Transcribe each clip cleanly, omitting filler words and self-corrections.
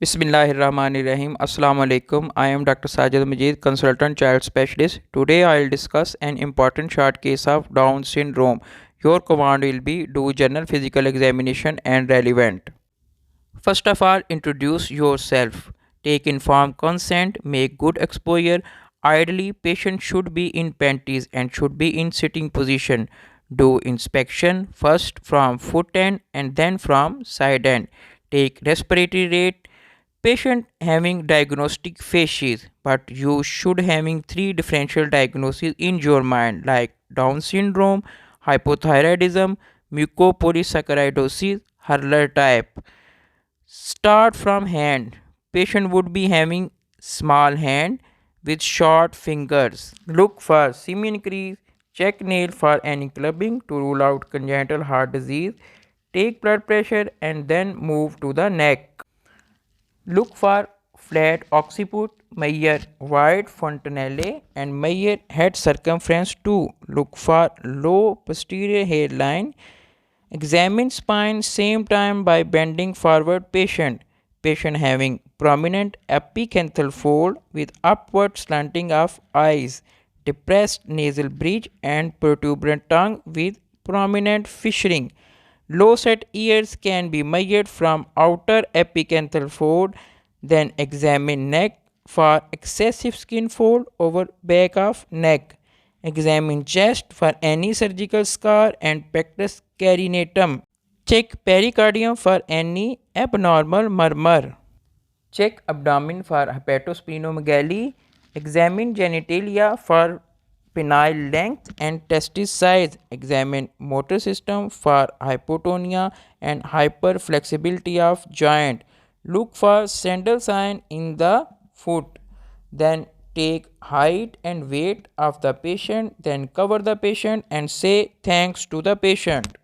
Bismillahirrahmanirrahim. Assalamu alaikum. I am Dr. Sajid Majid, consultant child specialist. Today I will discuss an important short case of Down syndrome. Your command will be do general physical examination and relevant. First of all, introduce yourself. Take informed consent, make good exposure. Ideally, patient should be in panties and should be in sitting position. Do inspection first from foot end and then from side end. Take respiratory rate. Patient having diagnostic phases, but you should having three differential diagnoses in your mind like Down syndrome, hypothyroidism, mucopolysaccharidosis, Hurler type. Start from hand. Patient would be having small hand with short fingers. Look for symmetry. Check nail for any clubbing to rule out congenital heart disease. Take blood pressure and then move to the neck. Look for flat occiput, measure wide fontanelle and measure head circumference too. Look for low posterior hairline. Examine spine same time by bending forward patient. Patient having prominent epicanthal fold with upward slanting of eyes, depressed nasal bridge and protuberant tongue with prominent fissuring. Low set ears can be measured from outer epicanthal fold. Then examine neck for excessive skin fold over back of neck. Examine chest for any surgical scar and pectus carinatum. Check pericardium for any abnormal murmur. Check abdomen for hepatosplenomegaly. Examine genitalia for penile length and testis size. Examine motor system for hypotonia and hyperflexibility of joint. Look for sandal sign in the foot. Then take height and weight of the patient. Then cover the patient and say thanks to the patient.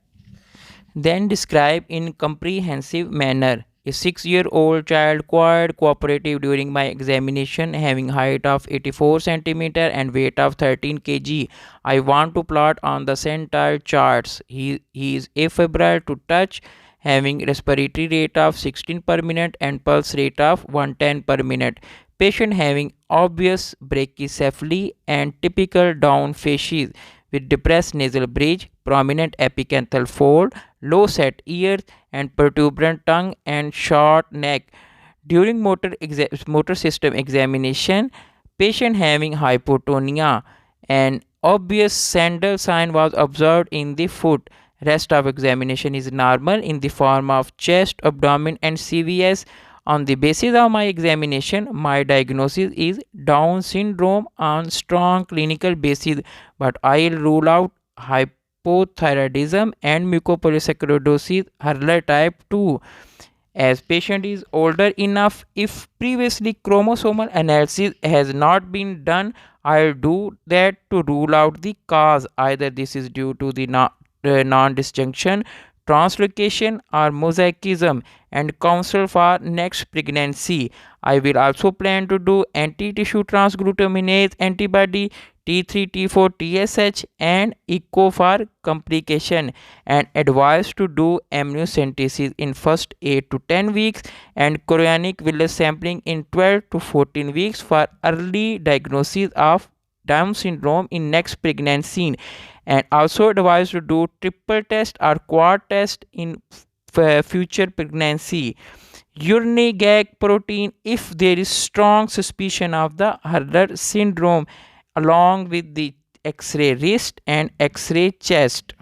Then describe in comprehensive manner. A 6-year-old child quiet cooperative during my examination having height of 84 centimeter and weight of 13 kg. I want to plot on the centile charts. He is afebrile to touch, having respiratory rate of 16 per minute and pulse rate of 110 per minute. Patient having obvious brachycephaly and typical down facies with depressed nasal bridge, prominent epicanthal fold, low set ears and protuberant tongue and short neck. During motor system examination, patient having hypotonia and obvious sandal sign was observed in the foot. Rest of examination is normal in the form of chest, abdomen and CVS. On the basis of my examination, my diagnosis is Down syndrome on strong clinical basis, but I will rule out hypothyroidism and mucopolysaccharidosis Hurler type 2 as patient is older enough. If previously chromosomal analysis has not been done, I'll do that to rule out the cause. Either this is due to the non-disjunction, translocation or mosaicism and counsel for next pregnancy. I will also plan to do anti-tissue transglutaminase antibody T3, T4, TSH and echo for complication and advise to do amniocentesis in first 8 to 10 weeks and chorionic villus sampling in 12 to 14 weeks for early diagnosis of Down syndrome in next pregnancy, and also advised to do triple test or quad test in future pregnancy. Urinary gag protein if there is strong suspicion of the Hurler syndrome along with the X-ray wrist and X-ray chest.